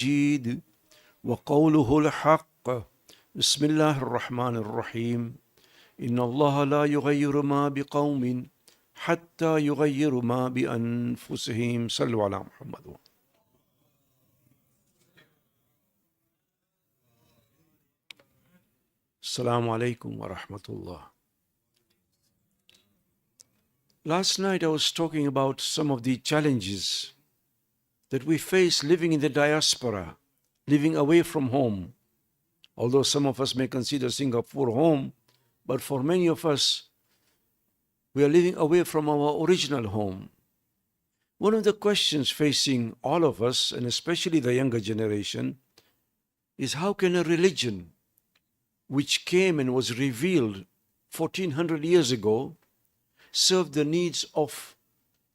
جيد وقوله الحق بسم الله الرحمن الرحيم إن الله لا يغير ما بقوم حتى يغيروا ما بأنفسهم صلوا على محمد. Assalamu alaikum wa rahmatullah. Last night I was talking about some of the challenges that we face living in the diaspora, living away from home. Although some of us may consider Singapore home, but for many of us, we are living away from our original home. One of the questions facing all of us, and especially the younger generation, is how can a religion which came and was revealed 1400 years ago serve the needs of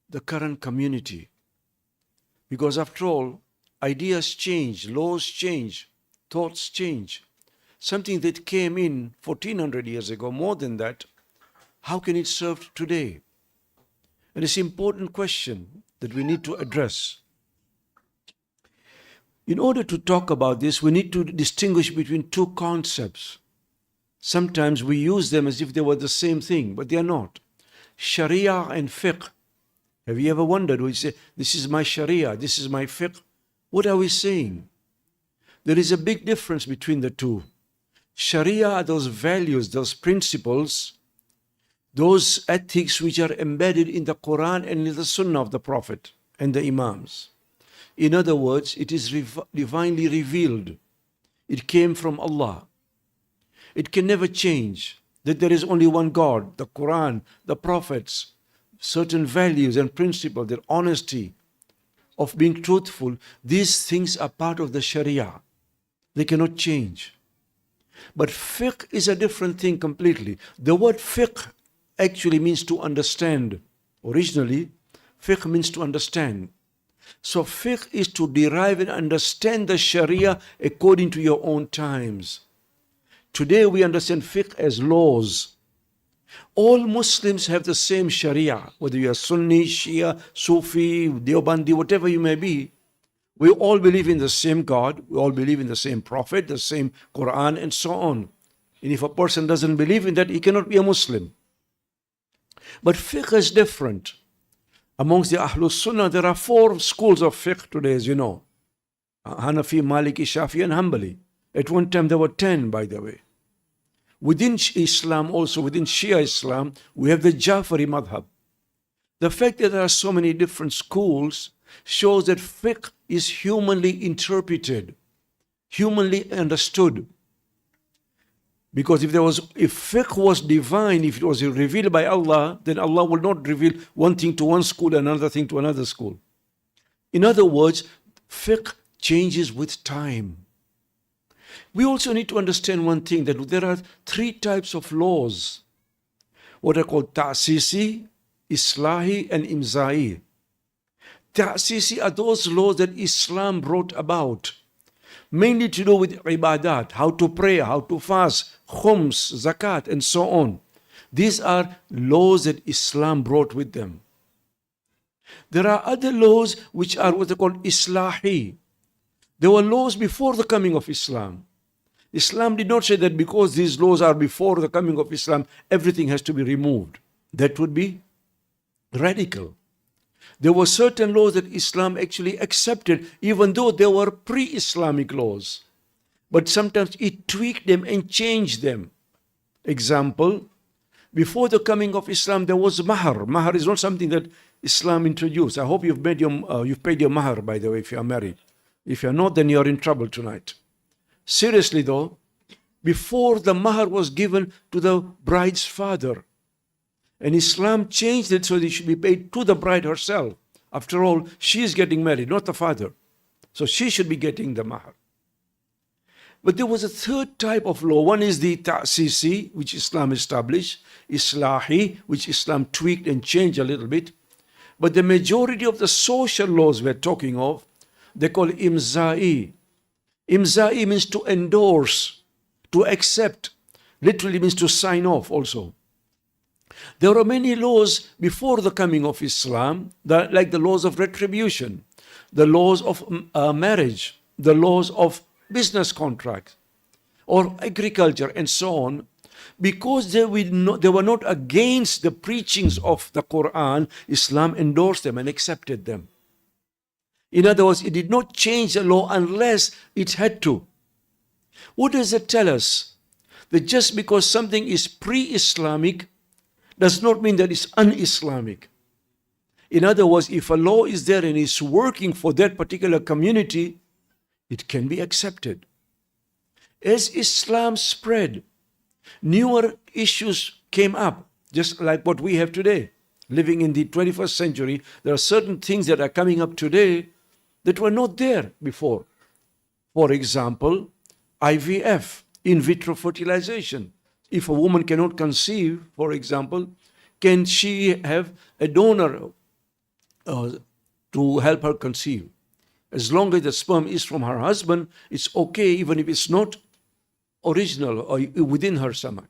the current community? Because after all, ideas change, laws change, thoughts change. Something that came in 1400 years ago, more than that, how can it serve today? And it's an important question that we need to address. In order to talk about this, we need to distinguish between two concepts. Sometimes we use them as if they were the same thing, but they are not. Sharia and fiqh. Have you ever wondered, we say, this is my Sharia, this is my fiqh? What are we saying? There is a big difference between the two. Sharia are those values, those principles, those ethics which are embedded in the Quran and in the Sunnah of the Prophet and the Imams. In other words, it is divinely revealed. It came from Allah. It can never change. That there is only one God, the Quran, the prophets, certain values and principles, their honesty of being truthful, these things are part of the Sharia. They cannot change. But fiqh is a different thing completely. The word fiqh actually means to understand. Originally, fiqh means to understand. So fiqh is to derive and understand the Sharia according to your own times. Today we understand fiqh as laws. All Muslims have the same Sharia, whether you are Sunni, Shia, Sufi, Deobandi, whatever you may be. We all believe in the same God, we all believe in the same Prophet, the same Quran, and so on. And if a person doesn't believe in that, he cannot be a Muslim. But fiqh is different. Amongst the Ahlul Sunnah, there are 4 schools of fiqh today, as you know. Hanafi, Maliki, Shafi, and Hanbali. At one time there were 10, by the way. Within Islam also, within Shia Islam, we have the Jafari madhab. The fact that there are so many different schools shows that fiqh is humanly interpreted, humanly understood. Because if fiqh was divine, if it was revealed by Allah, then Allah will not reveal one thing to one school and another thing to another school. In other words, fiqh changes with time. We also need to understand one thing, that there are 3 types of laws. What are called ta'sisi, islahi, and imza'i. Ta'sisi are those laws that Islam brought about, mainly to do with ibadat, how to pray, how to fast, khums, zakat, and so on. These are laws that Islam brought with them. There are other laws which are what they call islahi. There were laws before the coming of Islam. Islam did not say that because these laws are before the coming of Islam, everything has to be removed. That would be radical. There were certain laws that Islam actually accepted, even though they were pre-Islamic laws. But sometimes it tweaked them and changed them. Example, before the coming of Islam, there was mahar. Mahar is not something that Islam introduced. I hope you've paid your mahar, by the way, if you are married. If you're not, then you're in trouble tonight. Seriously though, before the mahar was given to the bride's father, and Islam changed it so that it should be paid to the bride herself. After all, she is getting married, not the father. So she should be getting the mahar. But there was a 3rd type of law. One is the ta'sisi, which Islam established, islahi, which Islam tweaked and changed a little bit. But the majority of the social laws we're talking of, they call imza'i. Imza'i means to endorse, to accept. Literally means to sign off also. There are many laws before the coming of Islam, like the laws of retribution, the laws of marriage, the laws of business contracts or agriculture and so on, because they were not against the preachings of the Quran, Islam endorsed them and accepted them. In other words, it did not change the law unless it had to. What does it tell us? That just because something is pre-Islamic does not mean that it's un-Islamic. In other words, if a law is there and is working for that particular community, it can be accepted. As Islam spread, newer issues came up, just like what we have today. Living in the 21st century, there are certain things that are coming up today that were not there before. For example, IVF, in vitro fertilization. If a woman cannot conceive, for example, can she have a donor to help her conceive? As long as the sperm is from her husband, it's okay, even if it's not original or within her stomach.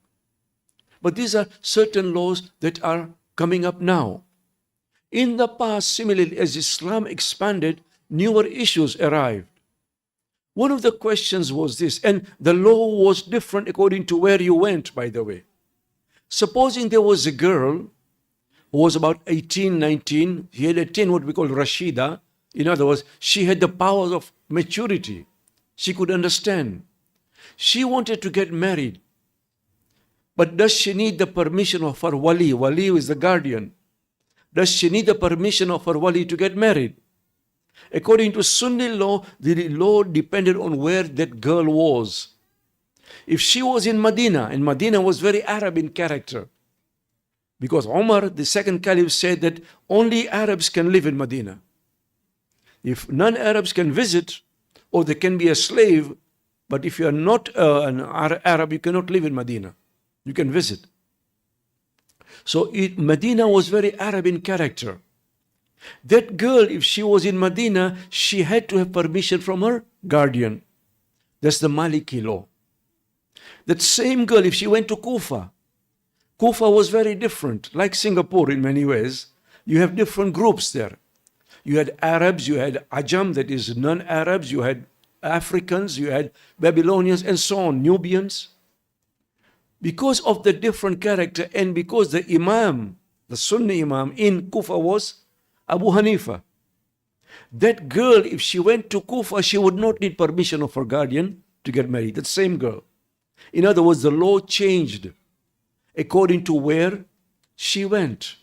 But these are certain laws that are coming up now. In the past, similarly, as Islam expanded, newer issues arrived. One of the questions was this, and the law was different according to where you went, by the way. Supposing there was a girl who was about 18, 19, she had attained what we call Rashida. In other words, she had the powers of maturity. She could understand. She wanted to get married. But does she need the permission of her wali? Wali is the guardian. Does she need the permission of her wali to get married? According to Sunni law, the law depended on where that girl was. If she was in Medina, and Medina was very Arab in character, because Umar, the second caliph, said that only Arabs can live in Medina. If non-Arabs can visit, or they can be a slave, but if you are not an Arab, you cannot live in Medina. You can visit. So Medina was very Arab in character. That girl, if she was in Medina, she had to have permission from her guardian. That's the Maliki law. That same girl, if she went to Kufa, Kufa was very different, like Singapore in many ways. You have different groups there. You had Arabs, you had Ajam, that is non-Arabs, you had Africans, you had Babylonians, and so on, Nubians. Because of the different character and because the Imam, the Sunni Imam in Kufa was Abu Hanifa. That girl, if she went to Kufa, she would not need permission of her guardian to get married. That same girl. In other words, the law changed according to where she went.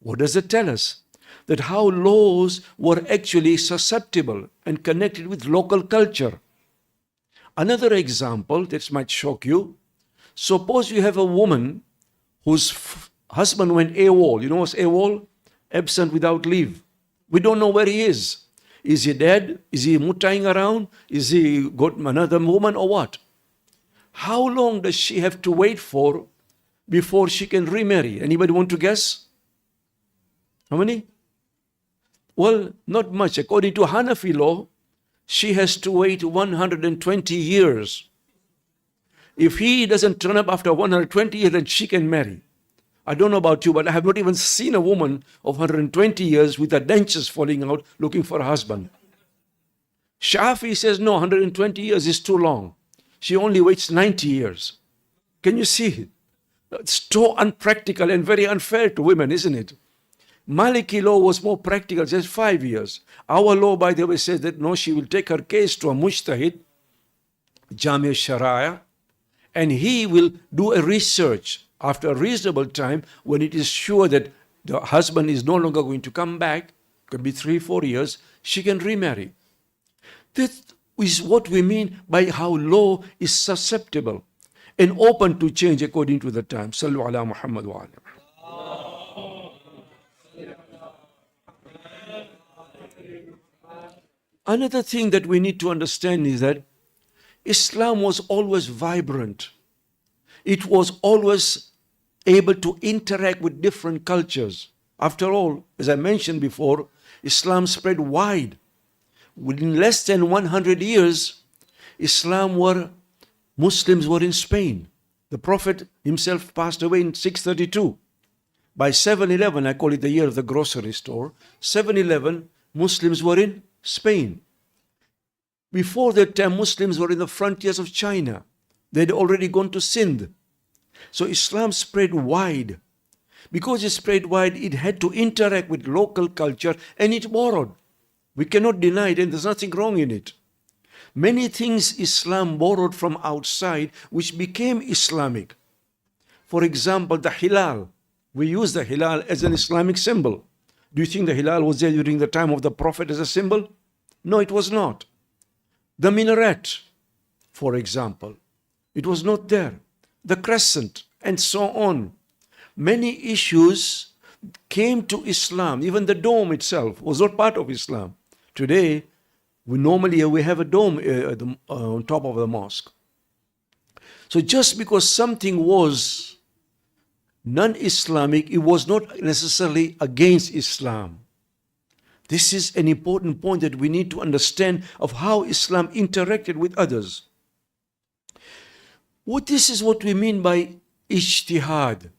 What does it tell us? That how laws were actually susceptible and connected with local culture. Another example that might shock you. Suppose you have a woman whose husband went AWOL. You know what's AWOL? Absent without leave. We don't know where he is. Is he dead? Is he muttering around? Is he got another woman or what? How long does she have to wait for before she can remarry? Anybody want to guess? How many? Well, not much. According to Hanafi law, she has to wait 120 years. If he doesn't turn up after 120 years, then she can marry. I don't know about you, but I have not even seen a woman of 120 years with her dentures falling out looking for a husband. Shafi says, no, 120 years is too long. She only waits 90 years. Can you see it? It's so unpractical and very unfair to women, isn't it? Maliki law was more practical, just 5 years. Our law, by the way, says that no, she will take her case to a mujtahid, Jami Sharia, and he will do a research after a reasonable time when it is sure that the husband is no longer going to come back, could be 3-4 years, she can remarry. That is what we mean by how law is susceptible and open to change according to the time. Sallu ala Muhammad wa ala. Another thing that we need to understand is that Islam was always vibrant. It was always able to interact with different cultures. After all, as I mentioned before, Islam spread wide. Within less than 100 years, Muslims were in Spain. The Prophet himself passed away in 632. By 711, I call it the year of the grocery store, 711, Muslims were in Spain. Before that time, Muslims were in the frontiers of China. They'd already gone to Sindh. So Islam spread wide. Because it spread wide, it had to interact with local culture, and it borrowed. We cannot deny it, and there's nothing wrong in it. Many things Islam borrowed from outside, which became Islamic. For example, the hilal. We use the hilal as an Islamic symbol. Do you think the hilal was there during the time of the Prophet as a symbol? No, it was not. The minaret, for example, it was not there. The crescent, and so on. Many issues came to Islam. Even the dome itself was not part of Islam. Today, we have a dome on top of the mosque. So just because something was non-Islamic, it was not necessarily against Islam. This is an important point that we need to understand of how Islam interacted with others. This is what we mean by ijtihad.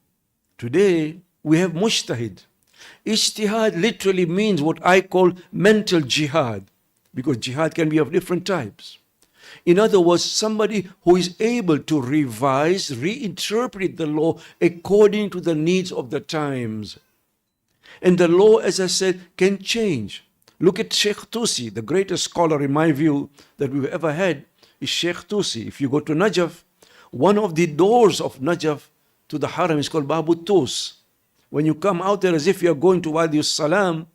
Today, we have mujtahid. Ijtihad literally means what I call mental jihad, because jihad can be of different types. In other words, somebody who is able to revise, reinterpret the law according to the needs of the times. And the law, as I said, can change. Look at Sheikh Tusi, the greatest scholar in my view that we've ever had is Sheikh Tusi. If you go to Najaf, one of the doors of Najaf to the Haram is called Babu Tus. When you come out there as if you're going to Wadi Salam,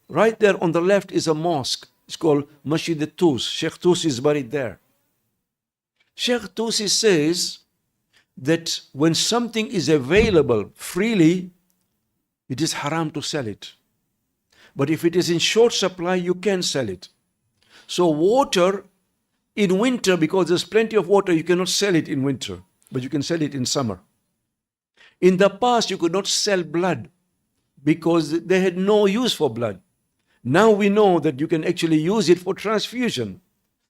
right there on the left is a mosque. It's called Masjid al-Tus. Sheikh Tusi is buried there. Sheikh Tusi says that when something is available freely, it is haram to sell it. But if it is in short supply, you can sell it. So water in winter, because there's plenty of water, you cannot sell it in winter, but you can sell it in summer. In the past, you could not sell blood because they had no use for blood. Now we know that you can actually use it for transfusion.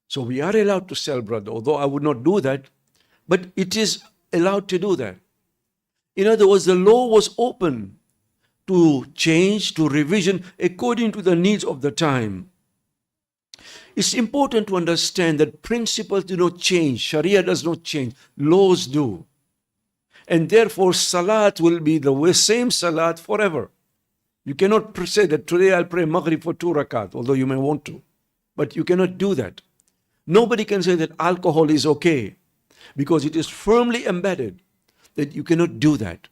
So we are allowed to sell blood, although I would not do that, but it is allowed to do that. In other words, the law was open to change, to revision according to the needs of the time. It's important to understand that principles do not change. Sharia does not change. Laws do. And therefore, salat will be the same salat forever. You cannot say that today I'll pray Maghrib for 2 rakat, although you may want to. But you cannot do that. Nobody can say that alcohol is okay, because it is firmly embedded that you cannot do that.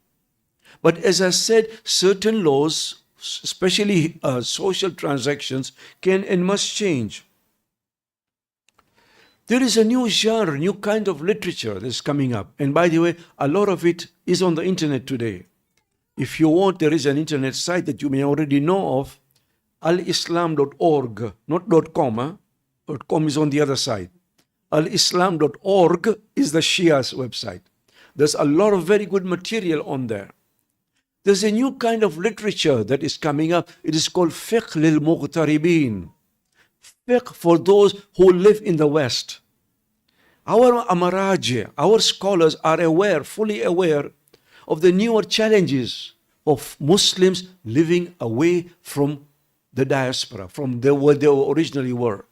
But as I said, certain laws, especially social transactions, can and must change. There is a new genre, new kind of literature that's coming up. And by the way, a lot of it is on the internet today. If you want, there is an internet site that you may already know of, alislam.org, not .com. .com is on the other side. Alislam.org is the Shia's website. There's a lot of very good material on there. There's a new kind of literature that is coming up. It is called fiqh lil mughtaribin. Fiqh for those who live in the West. Our amaraji, our scholars are aware, fully aware of the newer challenges of Muslims living away from the diaspora, from where they originally were.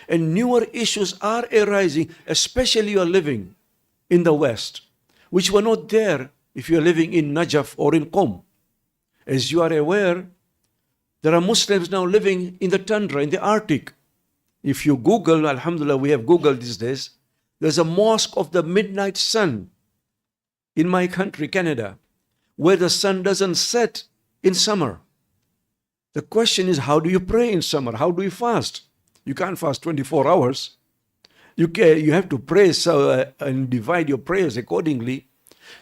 And newer issues are arising, especially you are living in the West, which were not there if you are living in Najaf or in Qom. As you are aware, there are Muslims now living in the tundra, in the Arctic. If you Google, alhamdulillah, we have Google these days, there's a mosque of the midnight sun in my country, Canada, where the sun doesn't set in summer. The question is, how do you pray in summer? How do you fast? You can't fast 24 hours. You have to pray and divide your prayers accordingly.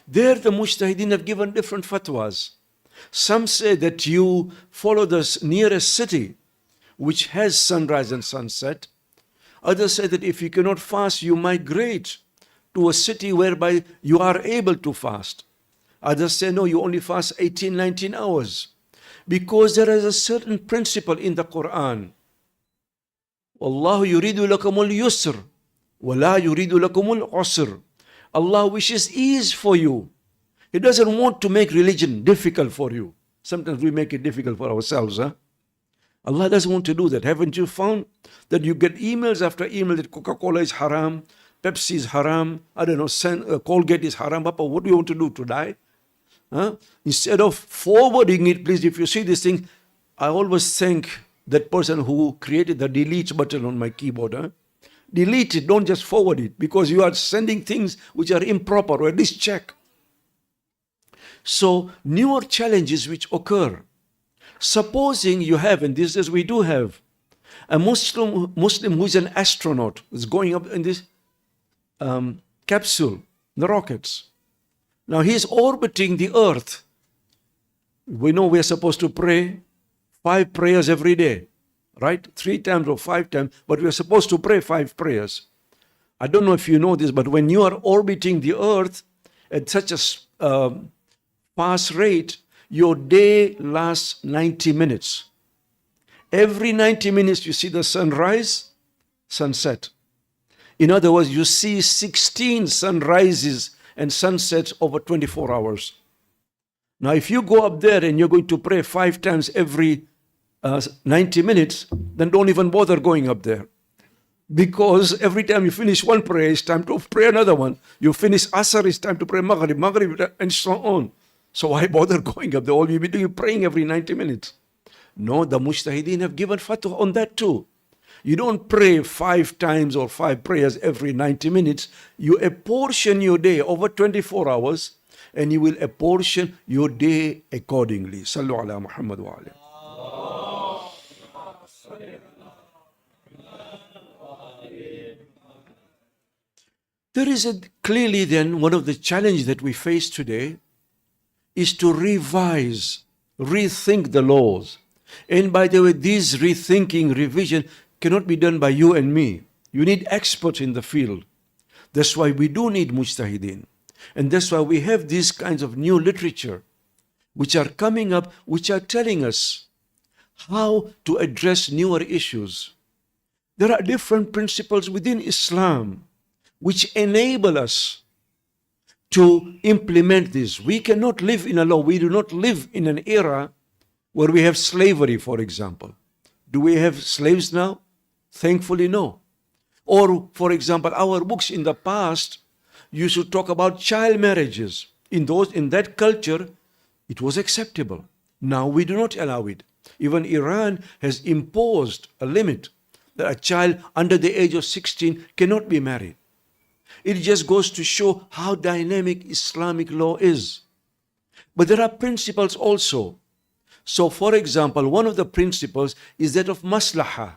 There the mujtahideen have given different fatwas. Some say that you follow the nearest city which has sunrise and sunset. Others say that if you cannot fast, you migrate to a city whereby you are able to fast. Others say, no, you only fast 18, 19 hours. Because there is a certain principle in the Quran. Wallahu yuridu lakumul yusr, wa la yuridu lakumul usr. Allah wishes ease for you. He doesn't want to make religion difficult for you. Sometimes we make it difficult for ourselves. Allah doesn't want to do that. Haven't you found that you get emails after email that Coca-Cola is haram, Pepsi is haram, I don't know, Colgate is haram. Papa, what do you want to do, to die? Huh? Instead of forwarding it, please, if you see this thing, I always thank that person who created the delete button on my keyboard. Huh? Delete it, don't just forward it, because you are sending things which are improper, or at least check. So, newer challenges which occur. Supposing you have, and this is we do have, a Muslim who is an astronaut, is going up in this capsule, the rockets. Now he is orbiting the earth. We know we are supposed to pray 5 prayers every day, right? 3 times or 5 times, but we are supposed to pray 5 prayers. I don't know if you know this, but when you are orbiting the earth at such a fast rate, your day lasts 90 minutes. Every 90 minutes you see the sunrise, sunset. In other words, you see 16 sunrises and sunsets over 24 hours. Now, if you go up there and you're going to pray 5 times every 90 minutes, then don't even bother going up there. Because every time you finish one prayer, it's time to pray another one. You finish Asr, it's time to pray Maghrib, and so on. So why bother going up there? All you'll be doing is praying every 90 minutes. No, the Mujtahideen have given fatwa on that too. You don't pray 5 times or 5 prayers every 90 minutes. You apportion your day over 24 hours and you will apportion your day accordingly. Sallu ala Muhammad wa alayhi. There is clearly then one of the challenges that we face today is to revise, rethink the laws. And by the way, this rethinking, revision cannot be done by you and me. You need experts in the field. That's why we do need mujtahideen. And that's why we have these kinds of new literature which are coming up, which are telling us how to address newer issues. There are different principles within Islam which enable us to implement this. We cannot live in a law. We do not live in an era where we have slavery, for example. Do we have slaves now? Thankfully, no. Or, for example, our books in the past used to talk about child marriages. In that culture, it was acceptable. Now we do not allow it. Even Iran has imposed a limit that a child under the age of 16 cannot be married. It just goes to show how dynamic Islamic law is. But there are principles also. So, for example, one of the principles is that of maslahah.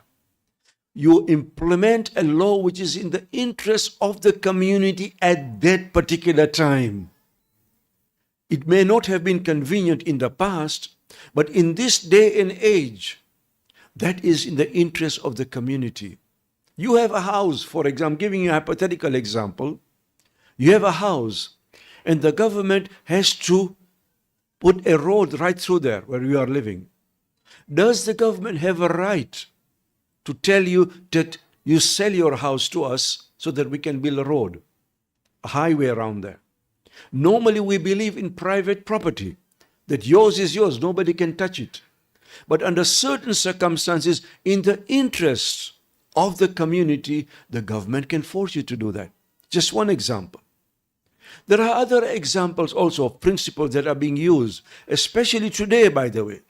You implement a law which is in the interest of the community at that particular time. It may not have been convenient in the past, but in this day and age, that is in the interest of the community. You have a house, for example, I'm giving you a hypothetical example. You have a house, and the government has to put a road right through there where you are living. Does the government have a right to tell you that you sell your house to us so that we can build a road, a highway around there? Normally we believe in private property, that yours is yours, nobody can touch it. But under certain circumstances, in the interest of the community, the government can force you to do that. Just one example. There are other examples also of principles that are being used, especially today, by the way.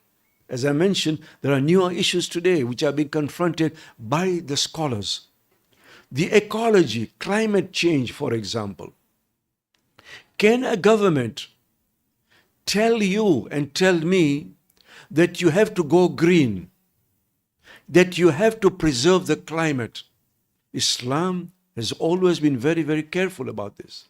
As I mentioned, there are newer issues today which are being confronted by the scholars. The ecology, climate change, for example. Can a government tell you and tell me that you have to go green, that you have to preserve the climate? Islam has always been very, very careful about this.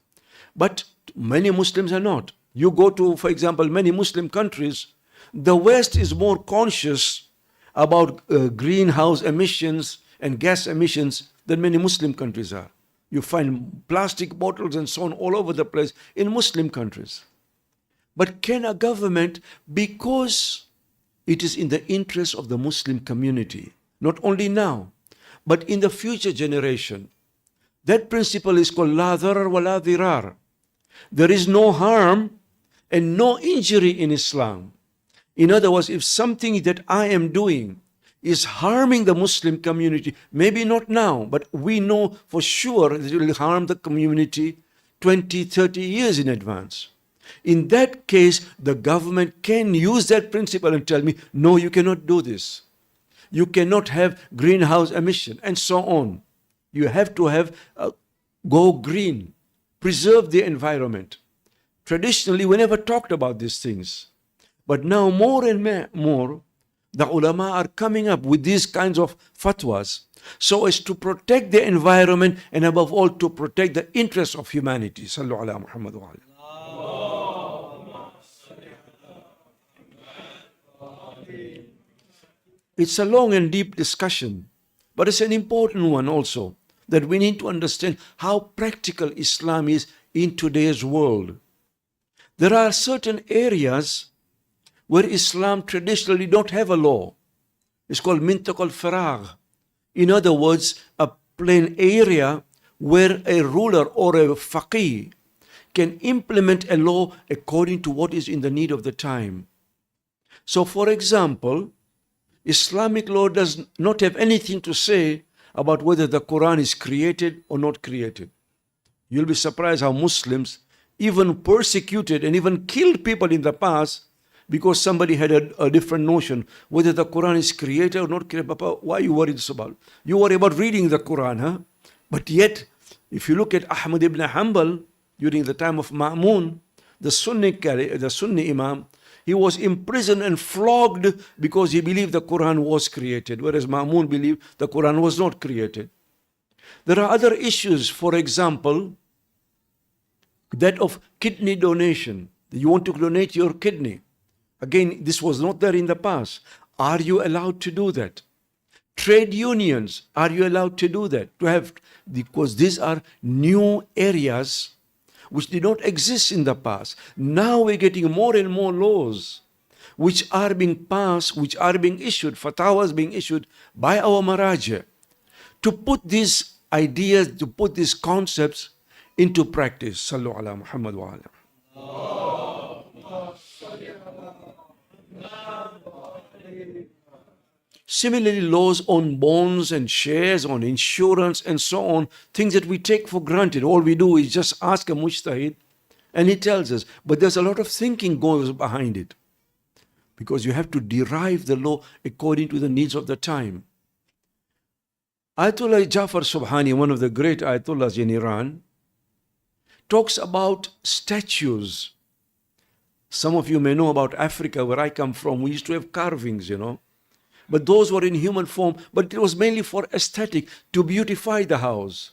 But many Muslims are not. You go to, for example, many Muslim countries, the West is more conscious about greenhouse emissions and gas emissions than many Muslim countries are. You find plastic bottles and so on all over the place in Muslim countries. But can a government, because it is in the interest of the Muslim community, not only now, but in the future generation, that principle is called la dharar wa la dhirar. There is no harm and no injury in Islam. In other words, if something that I am doing is harming the Muslim community. Maybe not now, but we know for sure that it will harm the community 20, 30 years in advance. In that case, the government can use that principle and tell me, no, you cannot do this. You cannot have greenhouse emission and so on. You have to have go green, preserve the environment. Traditionally, we never talked about these things. But now more and more, the ulama are coming up with these kinds of fatwas so as to protect the environment and above all to protect the interests of humanity. Sallu ala Muhammad wa ala. It's a long and deep discussion, but it's an important one also, that we need to understand how practical Islam is in today's world. There are certain areas where Islam traditionally don't have a law. It's called mintaq al-faragh. In other words, a plain area where a ruler or a faqih can implement a law according to what is in the need of the time. So for example, Islamic law does not have anything to say about whether the Quran is created or not created. You'll be surprised how Muslims even persecuted and even killed people in the past because somebody had a different notion whether the Quran is created or not created. Papa, why are you worried about? You worry about reading the Quran, huh? But yet, if you look at Ahmad ibn Hanbal during the time of Ma'mun, the Sunni Imam, he was imprisoned and flogged because he believed the Quran was created, whereas Ma'mun believed the Quran was not created. There are other issues, for example, that of kidney donation. You want to donate your kidney. Again, this was not there in the past. Are you allowed to do that? Trade unions, are you allowed to do that? Because these are new areas which did not exist in the past. Now we're getting more and more laws which are being passed, which are being issued, fatwas being issued by our maraja to put these ideas, to put these concepts into practice. Sallu ala Muhammad wa ala. Similarly, laws on bonds and shares, on insurance and so on, things that we take for granted. All we do is just ask a mujtahid and he tells us. But there's a lot of thinking goes behind it because you have to derive the law according to the needs of the time. Ayatollah Jafar Subhani, one of the great Ayatollahs in Iran, talks about statues. Some of you may know about Africa, where I come from. We used to have carvings, But those were in human form, but it was mainly for aesthetic, to beautify the house.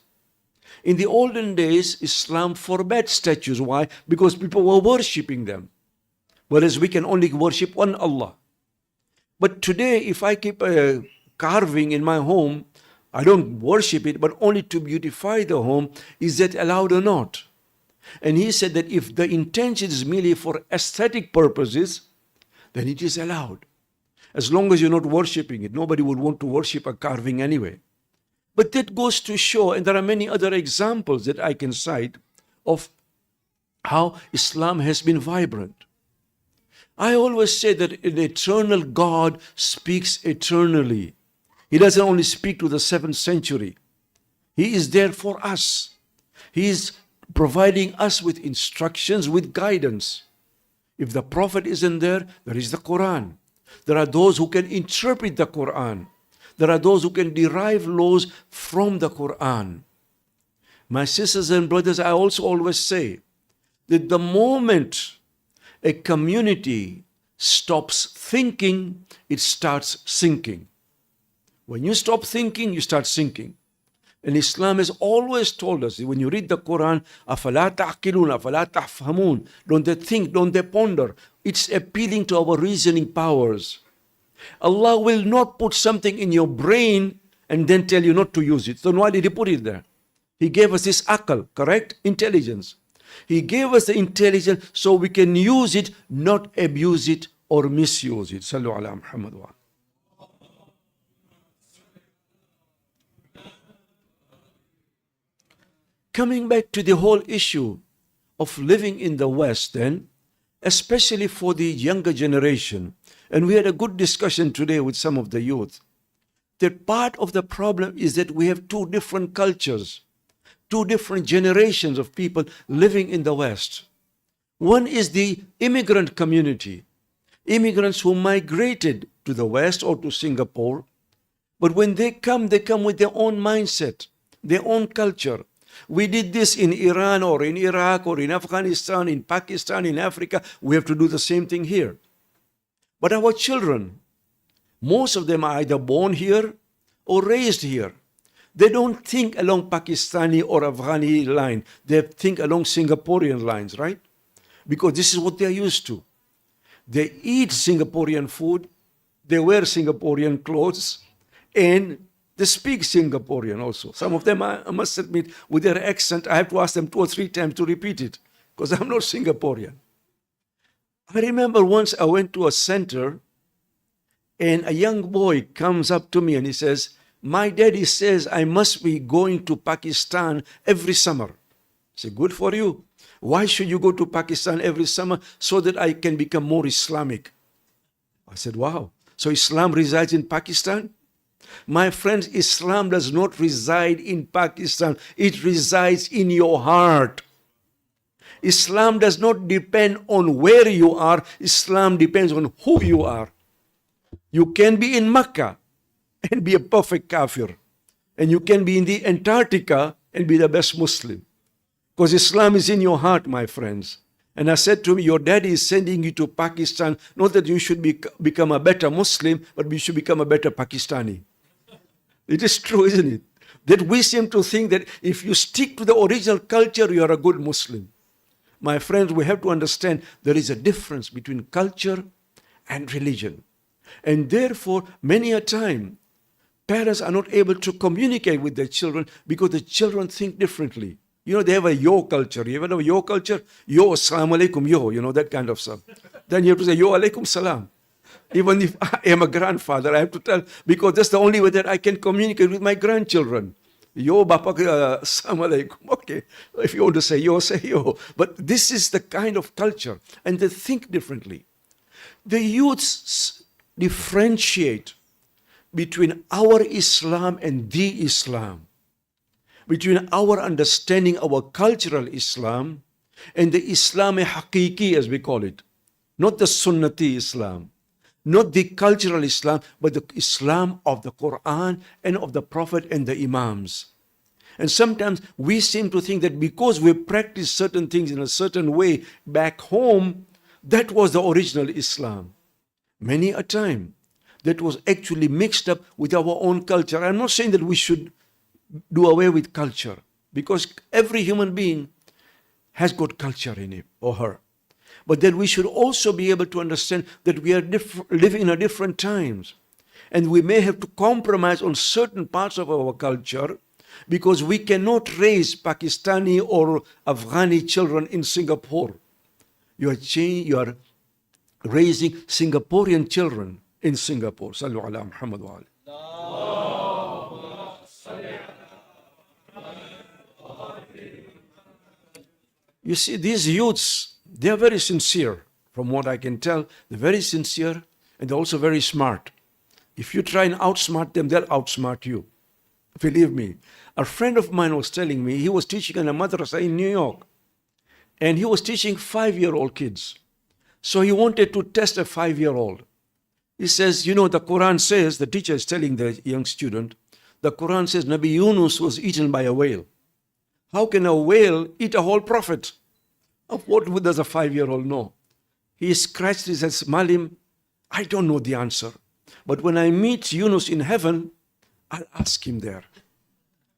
In the olden days, Islam forbade statues. Why? Because people were worshipping them. Whereas we can only worship one Allah. But today, if I keep a carving in my home, I don't worship it, but only to beautify the home. Is that allowed or not? And he said that if the intention is merely for aesthetic purposes, then it is allowed. As long as you're not worshipping it. Nobody would want to worship a carving anyway. But that goes to show, and there are many other examples that I can cite, of how Islam has been vibrant. I always say that an eternal God speaks eternally. He doesn't only speak to the 7th century. He is there for us. He is providing us with instructions, with guidance. If the Prophet isn't there, there is the Quran. There are those who can interpret the Quran. There are those who can derive laws from the Quran. My sisters and brothers, I also always say that the moment a community stops thinking, it starts sinking. When you stop thinking, you start sinking. And Islam has always told us, when you read the Quran, أَفَلَا تَعْقِلُونَ أَفَلَا تَفْهَمُونَ, don't they think, don't they ponder? It's appealing to our reasoning powers. Allah will not put something in your brain and then tell you not to use it. So why did He put it there? He gave us this aql, correct? Intelligence. He gave us the intelligence so we can use it, not abuse it or misuse it. Sallu ala Muhammad wa. Coming back to the whole issue of living in the West then, especially for the younger generation, and we had a good discussion today with some of the youth. that part of the problem is that we have two different cultures, two different generations of people living in the West. One is the immigrant community, immigrants who migrated to the West or to Singapore, but when they come with their own mindset, their own culture. We did this in Iran or in Iraq or in Afghanistan, in Pakistan, in Africa. We have to do the same thing here. But our children, most of them are either born here or raised here. They don't think along Pakistani or Afghani line. They think along Singaporean lines, right? Because this is what they're used to. They eat Singaporean food, they wear Singaporean clothes, and they speak Singaporean also. Some of them, I must admit, with their accent, I have to ask them 2 or 3 times to repeat it, because I'm not Singaporean. I remember once I went to a center, and a young boy comes up to me and he says, my daddy says I must be going to Pakistan every summer. I said, good for you. Why should you go to Pakistan every summer? So that I can become more Islamic. I said, wow. So Islam resides in Pakistan? My friends, Islam does not reside in Pakistan. It resides in your heart. Islam does not depend on where you are. Islam depends on who you are. You can be in Mecca and be a perfect kafir. And you can be in the Antarctica and be the best Muslim. Because Islam is in your heart, my friends. And I said to him, your daddy is sending you to Pakistan, not that you should become a better Muslim, but you should become a better Pakistani. It is true, isn't it? That we seem to think that if you stick to the original culture, you are a good Muslim. My friends, we have to understand there is a difference between culture and religion. And therefore, many a time, parents are not able to communicate with their children because the children think differently. You know, they have a yo culture. You ever know yo culture? Yo, assalamu alaikum, yo, you know, that kind of stuff. Then you have to say, yo alaikum salam. Even if I am a grandfather, I have to tell, because that's the only way that I can communicate with my grandchildren. Yo, bapa, assalamu alaikum. Okay, if you want to say yo. But this is the kind of culture, and they think differently. The youths differentiate between our Islam and the Islam, between our understanding our cultural Islam and the Islam-e haqiqi, as we call it, not the Sunnati Islam, not the cultural Islam, but the Islam of the Quran and of the Prophet and the Imams. And sometimes we seem to think that because we practice certain things in a certain way back home, that was the original Islam. Many a time, that was actually mixed up with our own culture. I'm not saying that we should do away with culture, because every human being has got culture in him or her. But then we should also be able to understand that we are living in a different times. And we may have to compromise on certain parts of our culture because we cannot raise Pakistani or Afghani children in Singapore. You are raising Singaporean children in Singapore. Sallu ala Muhammad wa ali. You see, these youths, they are very sincere. From what I can tell, they're very sincere and they're also very smart. If you try and outsmart them, they'll outsmart you. Believe me. A friend of mine was telling me, he was teaching in a madrasa in New York. And he was teaching 5-year-old kids. So he wanted to test a 5-year-old. He says, you know, the Quran says, the teacher is telling the young student, the Quran says Nabi Yunus was eaten by a whale. How can a whale eat a whole prophet? Of what does a 5-year-old know? He scratched his head, Malim, I don't know the answer. But when I meet Yunus in heaven, I'll ask him there.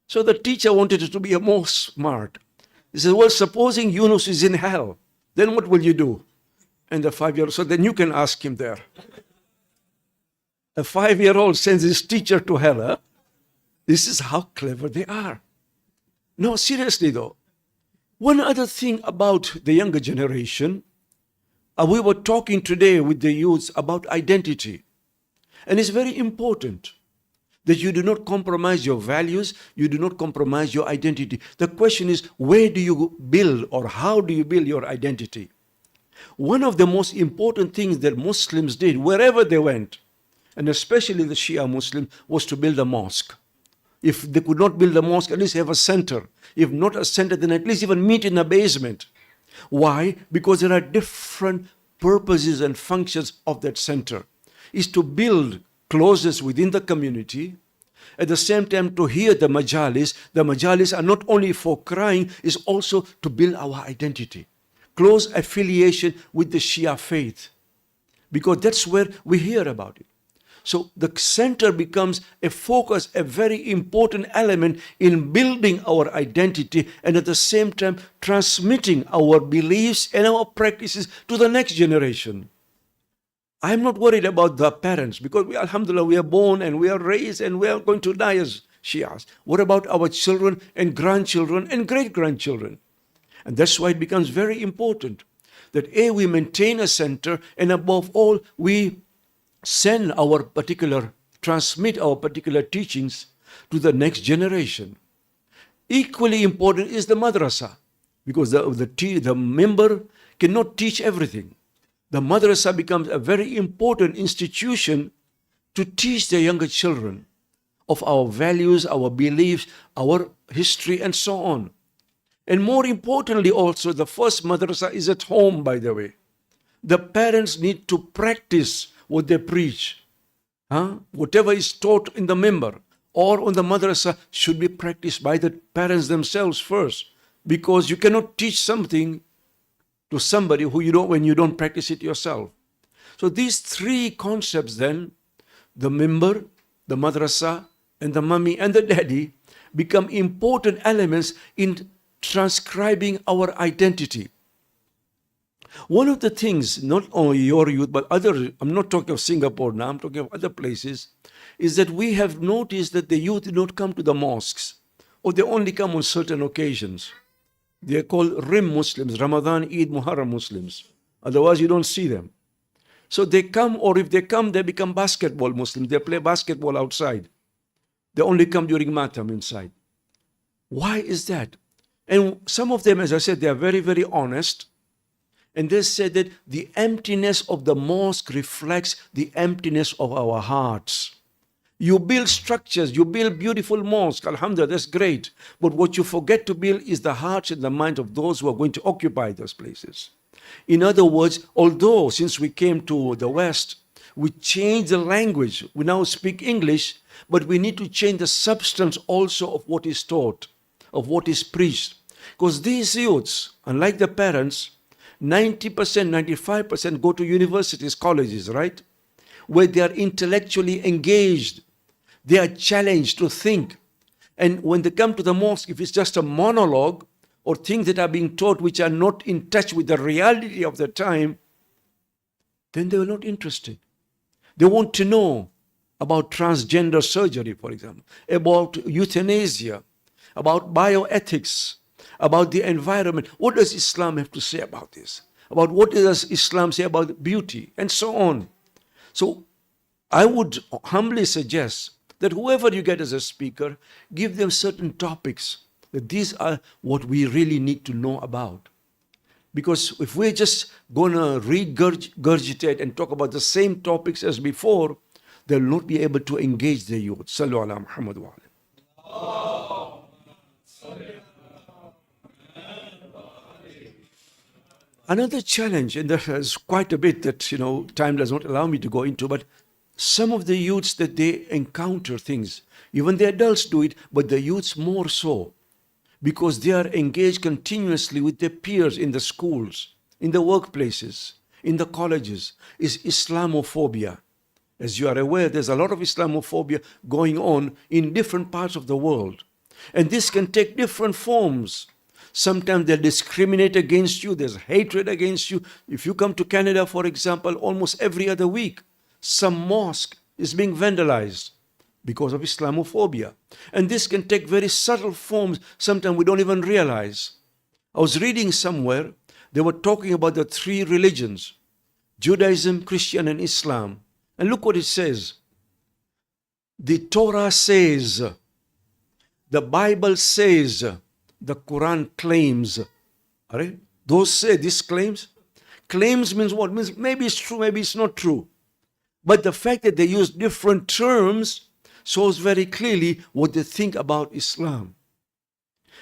So the teacher wanted it to be more smart. He said, well, supposing Yunus is in hell, then what will you do? And the 5-year-old said, then you can ask him there. A 5-year-old sends his teacher to hell. Huh? This is how clever they are. No, seriously though. One other thing about the younger generation, we were talking today with the youths about identity. And it's very important that you do not compromise your values, you do not compromise your identity. The question is, where do you build or how do you build your identity? One of the most important things that Muslims did, wherever they went, and especially the Shia Muslim, was to build a mosque. If they could not build a mosque, at least have a center. If not a center, then at least even meet in a basement. Why? Because there are different purposes and functions of that center. Is to build closeness within the community. At the same time, to hear the majalis. The majalis are not only for crying, is also to build our identity. Close affiliation with the Shia faith. Because that's where we hear about it. So the center becomes a focus, a very important element in building our identity and at the same time transmitting our beliefs and our practices to the next generation. I'm not worried about the parents because alhamdulillah, we are born and we are raised and we are going to die as Shias. What about our children and grandchildren and great-grandchildren? And that's why it becomes very important that we maintain a center and above all, we transmit our particular teachings to the next generation. Equally important is the madrasa, because the member cannot teach everything. The madrasa becomes a very important institution to teach the younger children of our values, our beliefs, our history, and so on. And more importantly also, the first madrasa is at home, by the way. The parents need to practice what they preach. Whatever is taught in the member or on the madrasa should be practiced by the parents themselves first. Because you cannot teach something to somebody when you don't practice it yourself. So these three concepts then, the member, the madrasa, and the mummy and the daddy become important elements in transcribing our identity. One of the things, not only your youth, but I'm not talking of Singapore now, I'm talking of other places, is that we have noticed that the youth do not come to the mosques, or they only come on certain occasions. They are called Rim Muslims, Ramadan, Eid, Muharram Muslims. Otherwise, you don't see them. So they come, or if they come, they become basketball Muslims. They play basketball outside. They only come during Matam inside. Why is that? And some of them, as I said, they are very, very honest. And they said that the emptiness of the mosque reflects the emptiness of our hearts. You build structures, you build beautiful mosques, alhamdulillah, that's great. But what you forget to build is the hearts and the minds of those who are going to occupy those places. In other words, although since we came to the West, we changed the language, we now speak English, but we need to change the substance also of what is taught, of what is preached. Because these youths, unlike the parents, 90%, 95% go to universities, colleges, right? Where they are intellectually engaged. They are challenged to think. And when they come to the mosque, if it's just a monologue or things that are being taught which are not in touch with the reality of the time, then they are not interested. They want to know about transgender surgery, for example, about euthanasia, about bioethics, about the environment. What does Islam have to say about this? About what does Islam say about beauty, and so on. So I would humbly suggest that whoever you get as a speaker, give them certain topics, that these are what we really need to know about. Because if we're just going to regurgitate and talk about the same topics as before, they'll not be able to engage the youth. Sallu ala Muhammad wa alayhi. Another challenge, and there's quite a bit that, time does not allow me to go into, but some of the youths that they encounter things, even the adults do it, but the youths more so, because they are engaged continuously with their peers in the schools, in the workplaces, in the colleges, is Islamophobia. As you are aware, there's a lot of Islamophobia going on in different parts of the world. And this can take different forms. Sometimes they discriminate against you. There's hatred against you. If you come to Canada, for example, almost every other week, some mosque is being vandalized because of Islamophobia. And this can take very subtle forms. Sometimes we don't even realize. I was reading somewhere, they were talking about the three religions, Judaism, Christian, and Islam. And look what it says. The Torah says, the Bible says, the Quran claims. Right? Those say this claims. Claims means what? Means maybe it's true, maybe it's not true. But the fact that they use different terms shows very clearly what they think about Islam.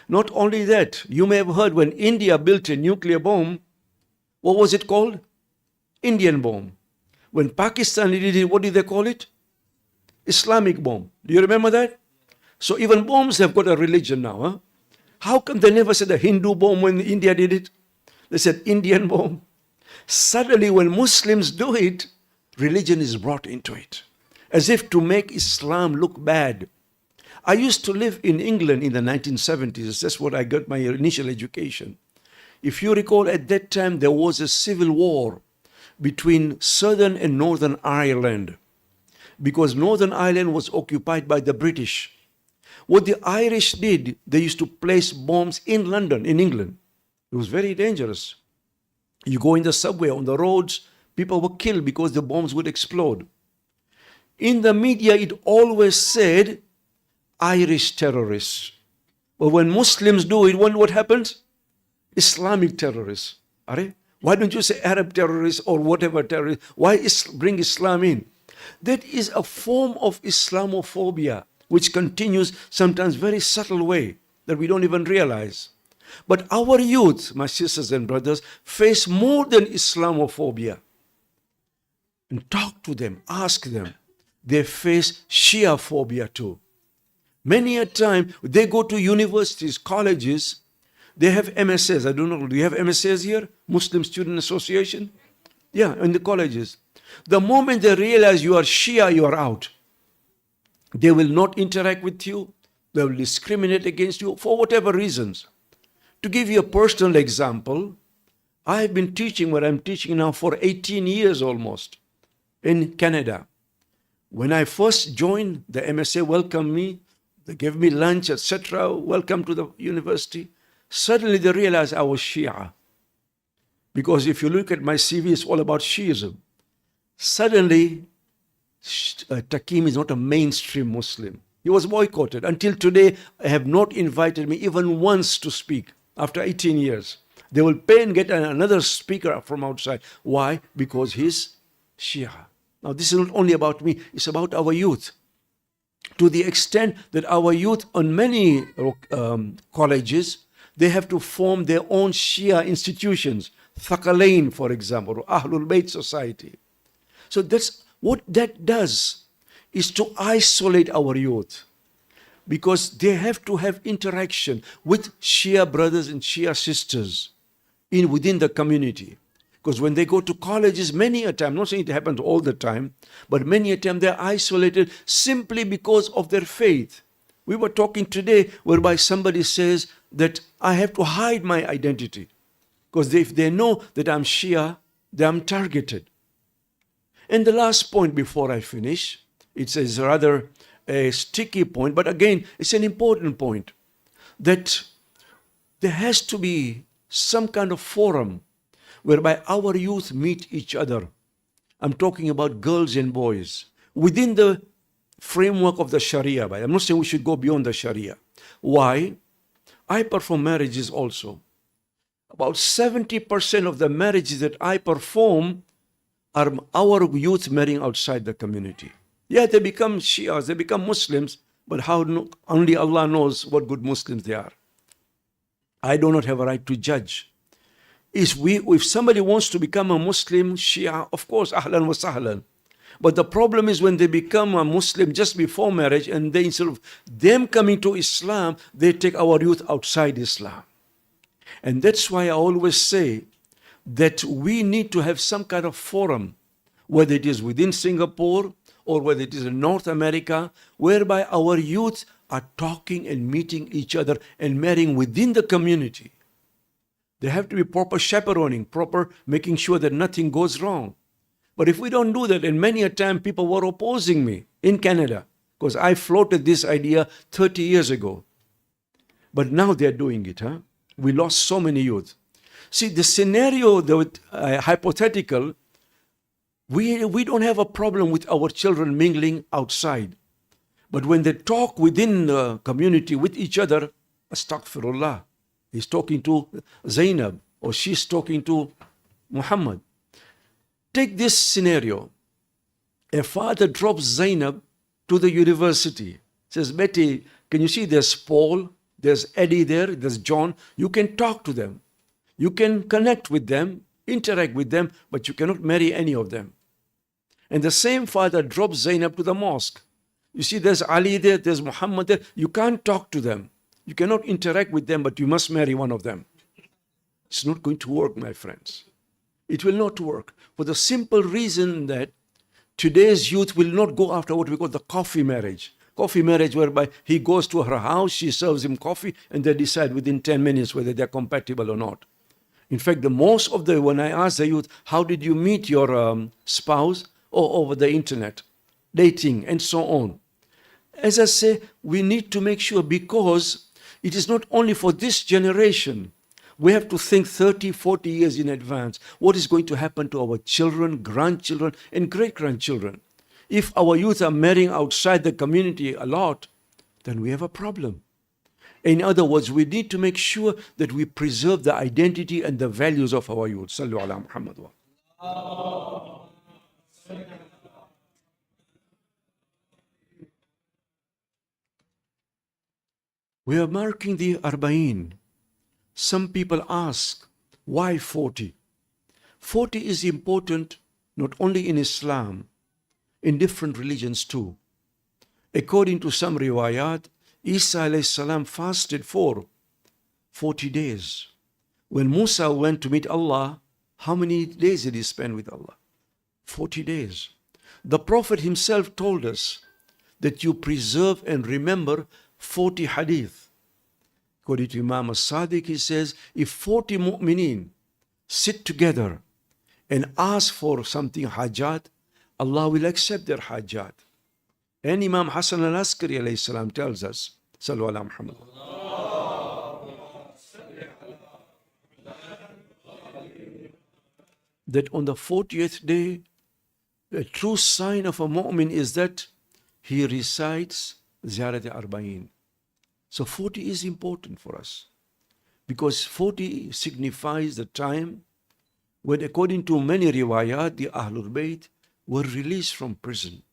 Not only that, you may have heard when India built a nuclear bomb, what was it called? Indian bomb. When Pakistan did it, what did they call it? Islamic bomb. Do you remember that? So even bombs have got a religion now. Huh? How come they never said a Hindu bomb when India did it? They said Indian bomb. Suddenly when Muslims do it, religion is brought into it, as if to make Islam look bad. I used to live in England in the 1970s. That's what I got my initial education. If you recall, at that time there was a civil war between Southern and Northern Ireland, because Northern Ireland was occupied by the British. What the Irish did, they used to place bombs in London, in England. It was very dangerous. You go in the subway, on the roads, people were killed because the bombs would explode. In the media, it always said Irish terrorists. But when Muslims do it, what happens? Islamic terrorists. Why don't you say Arab terrorists or whatever terrorists? Why bring Islam in? That is a form of Islamophobia, which continues sometimes very subtle way that we don't even realize. But our youth, my sisters and brothers, face more than Islamophobia. And talk to them, ask them. They face Shia phobia too. Many a time, they go to universities, colleges, they have MSAs. I don't know, do you have MSAs here? Muslim Student Association? Yeah, in the colleges. The moment they realize you are Shia, you are out. They will not interact with you. They will discriminate against you for whatever reasons. To give you a personal example, I have been teaching what I'm teaching now for 18 years almost in Canada. When I first joined, the MSA welcomed me. They gave me lunch, etc. Welcome to the university. Suddenly they realized I was Shia. Because if you look at my CV, it's all about Shiism. Suddenly, Takim is not a mainstream Muslim. He was boycotted. Until today, I have not invited me even once to speak after 18 years. They will pay and get another speaker from outside. Why? Because he's Shia. Now, this is not only about me, it's about our youth. To the extent that our youth on many colleges, they have to form their own Shia institutions. Thaqalain, for example, or Ahlul Bayt Society. So that's what that does, is to isolate our youth, because they have to have interaction with Shia brothers and Shia sisters within the community. Because when they go to colleges, many a time, I'm not saying it happens all the time, but many a time they're isolated simply because of their faith. We were talking today whereby somebody says that I have to hide my identity, because if they know that I'm Shia, then I'm targeted. And the last point before I finish, it's a rather a sticky point, but again, it's an important point, that there has to be some kind of forum whereby our youth meet each other. I'm talking about girls and boys within the framework of the Sharia. I'm not saying we should go beyond the Sharia. Why? I perform marriages also. About 70% of the marriages that I perform are our youth marrying outside the community. Yeah, they become Shias, they become Muslims, but only Allah knows what good Muslims they are. I do not have a right to judge. If somebody wants to become a Muslim Shia, of course, ahlan wa sahlan. But the problem is when they become a Muslim just before marriage, and they, instead of them coming to Islam, they take our youth outside Islam. And that's why I always say that we need to have some kind of forum, whether it is within Singapore or whether it is in North America, whereby our youth are talking and meeting each other and marrying within the community. There have to be proper chaperoning, proper making sure that nothing goes wrong. But if we don't do that, and many a time people were opposing me in Canada, because I floated this idea 30 years ago. But now they're doing it. We lost so many youth. See, the scenario, hypothetical, we don't have a problem with our children mingling outside. But when they talk within the community with each other, astaghfirullah, he's talking to Zainab or she's talking to Muhammad. Take this scenario. A father drops Zainab to the university. Says, Betty, can you see there's Paul, there's Eddie there, there's John. You can talk to them. You can connect with them, interact with them, but you cannot marry any of them. And the same father drops Zainab to the mosque. You see, there's Ali there, there's Muhammad there. You can't talk to them. You cannot interact with them, but you must marry one of them. It's not going to work, my friends. It will not work for the simple reason that today's youth will not go after what we call the coffee marriage. Coffee marriage whereby he goes to her house, she serves him coffee, and they decide within 10 minutes whether they're compatible or not. In fact, when I ask the youth, how did you meet your spouse? Or over the internet, dating, and so on. As I say, we need to make sure, because it is not only for this generation. We have to think 30, 40 years in advance. What is going to happen to our children, grandchildren, and great-grandchildren? If our youth are marrying outside the community a lot, then we have a problem. In other words, we need to make sure that we preserve the identity and the values of our youth. Sallu ala Muhammad wa. We are marking the Arbain. Some people ask, why 40? 40 is important not only in Islam, in different religions too. According to some riwayat, Isa alayhi salam fasted for 40 days. When Musa went to meet Allah, how many days did he spend with Allah? 40 days. The Prophet himself told us that you preserve and remember 40 hadith. According to Imam as-Sadiq, he says, if 40 mu'mineen sit together and ask for something hajat, Allah will accept their hajat. And Imam Hassan al-Askari alayhi salam tells us, Sallu ala Muhammad, that on the 40th day, a true sign of a mu'min is that he recites Ziyarat Arbain. So 40 is important for us, because 40 signifies the time when, according to many riwayat, the Ahlul Bayt were released from prison.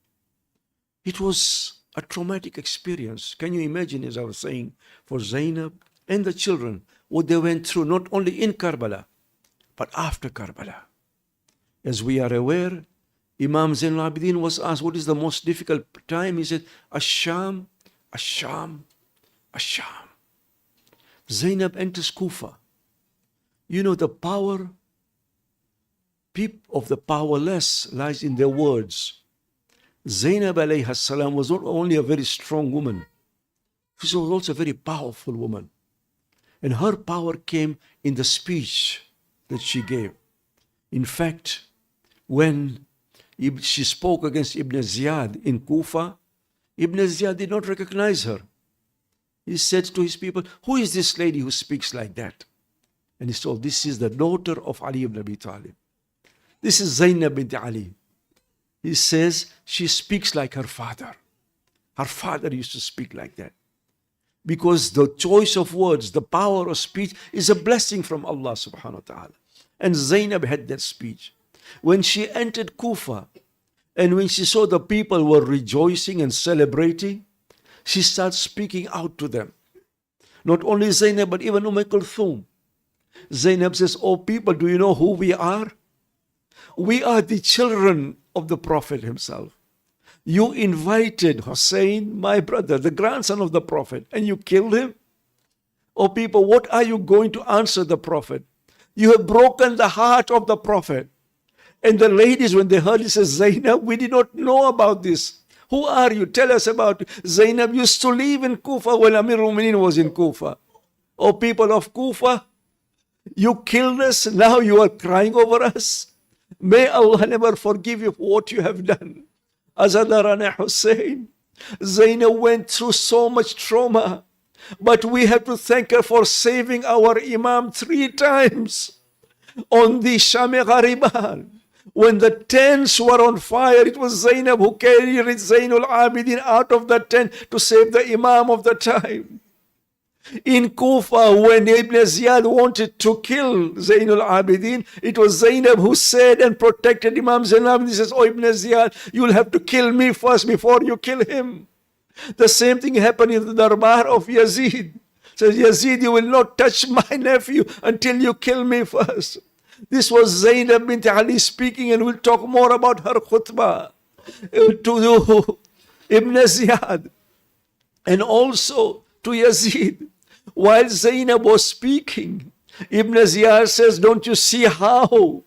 It was a traumatic experience. Can you imagine, as I was saying, for Zainab and the children, what they went through, not only in Karbala, but after Karbala. As we are aware, Imam Zain al-Abidin was asked, what is the most difficult time? He said, Ash-Sham, Ash-Sham, Ash-Sham. Zainab enters Kufa. You know, the power of the powerless lies in their words. Zainab alayhi salam was not only a very strong woman, she was also a very powerful woman. And her power came in the speech that she gave. In fact, when she spoke against Ibn Ziyad in Kufa, Ibn Ziyad did not recognize her. He said to his people, who is this lady who speaks like that? And he told, this is the daughter of Ali ibn Abi Talib. This is Zainab bint Ali. He says, she speaks like her father. Her father used to speak like that. Because the choice of words, the power of speech is a blessing from Allah subhanahu wa ta'ala. And Zainab had that speech. When she entered Kufa, and when she saw the people were rejoicing and celebrating, she started speaking out to them. Not only Zainab, but even Kulthum. Zainab says, oh people, do you know who we are? We are the children of the Prophet himself. You invited Hussein, my brother, the grandson of the Prophet, and you killed him? Oh people, what are you going to answer the Prophet? You have broken the heart of the Prophet. And the ladies, when they heard it, says, Zainab, we did not know about this. Who are you? Tell us about it. Zainab used to live in Kufa when Amir al-Mu'minin was in Kufa. Oh people of Kufa, you killed us, now you are crying over us. May Allah never forgive you for what you have done. Azadarana Hussein. Zainab went through so much trauma, but we have to thank her for saving our Imam 3 times on the Shami Ghariban. When the tents were on fire, it was Zainab who carried Zainul Abidin out of the tent to save the Imam of the time. In Kufa, when Ibn Ziyad wanted to kill Zainul Abidin, it was Zainab who said and protected Imam Zainab. He says, oh Ibn Ziyad, you'll have to kill me first before you kill him. The same thing happened in the Darbar of Yazid. Says, Yazid, you will not touch my nephew until you kill me first. This was Zainab bint Ali speaking, and we'll talk more about her khutbah to Ibn Ziyad and also to Yazid. While Zainab was speaking, Ibn Ziyad says, don't you see how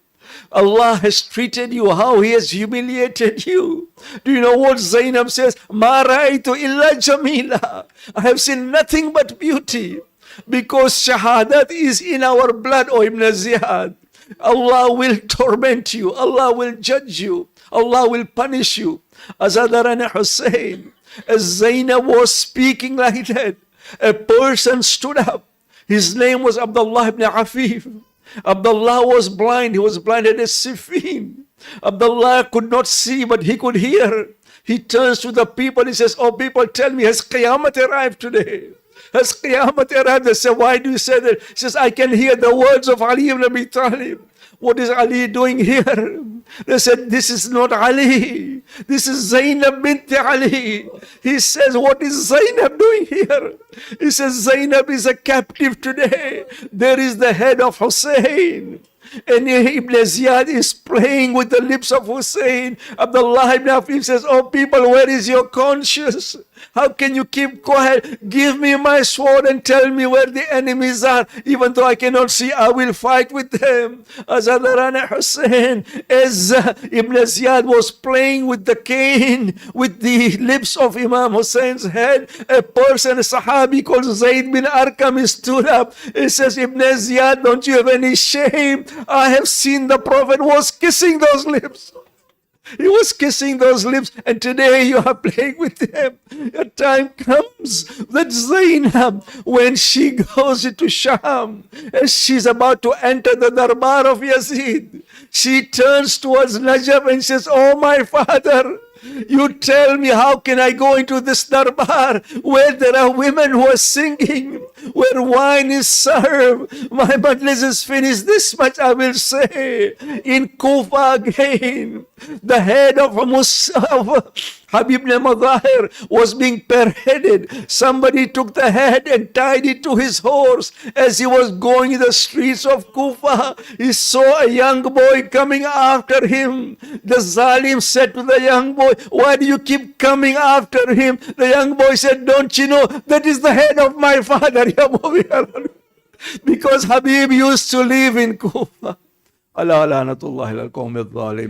Allah has treated you, how He has humiliated you? Do you know what Zainab says? Ma ra'aytu illa jamila. I have seen nothing but beauty. Because shahadat is in our blood, O Ibn Ziyad. Allah will torment you. Allah will judge you. Allah will punish you. Azadar Hussein, as Zainab was speaking like that, a person stood up. His name was Abdullah ibn Afif. Abdullah was blind. He was blinded as Siffin. Abdullah could not see, but he could hear. He turns to the people. He says, oh people, tell me, has Qiyamah arrived today? Has Qiyamah arrived? They say, why do you say that? He says, I can hear the words of Ali ibn Abi Talib. What is Ali doing here? They said, this is not Ali. This is Zainab bint Ali. He says, what is Zainab doing here? He says, Zainab is a captive today. There is the head of Hussein. And Ibn Ziyad is playing with the lips of Hussein. Abdullah ibn Afif says, oh people, where is your conscience? How can you keep quiet? Give me my sword and tell me where the enemies are. Even though I cannot see, I will fight with them. Azadar Hussein, as Ibn Ziyad was playing with the cane, with the lips of Imam Hussein's head, a person, a Sahabi called Zayd bin Arqam stood up. He says, Ibn Ziyad, don't you have any shame? I have seen the Prophet was kissing those lips. He was kissing those lips, and today you are playing with them. A time comes that Zainab, when she goes into Sham, as she's about to enter the Darbar of Yazid, she turns towards Najaf and says, oh my father, you tell me, how can I go into this Darbar where there are women who are singing, where wine is served? My majlis is finished. This much I will say. In Kufa again, the head of Habib Madahir was being beheaded. Somebody took the head and tied it to his horse. As he was going in the streets of Kufa, he saw a young boy coming after him. The Zalim said to the young boy, why do you keep coming after him? The young boy said, don't you know that is the head of my father? Because Habib used to live in Kufa. Allah lanatullah al-qawm al-zalimin.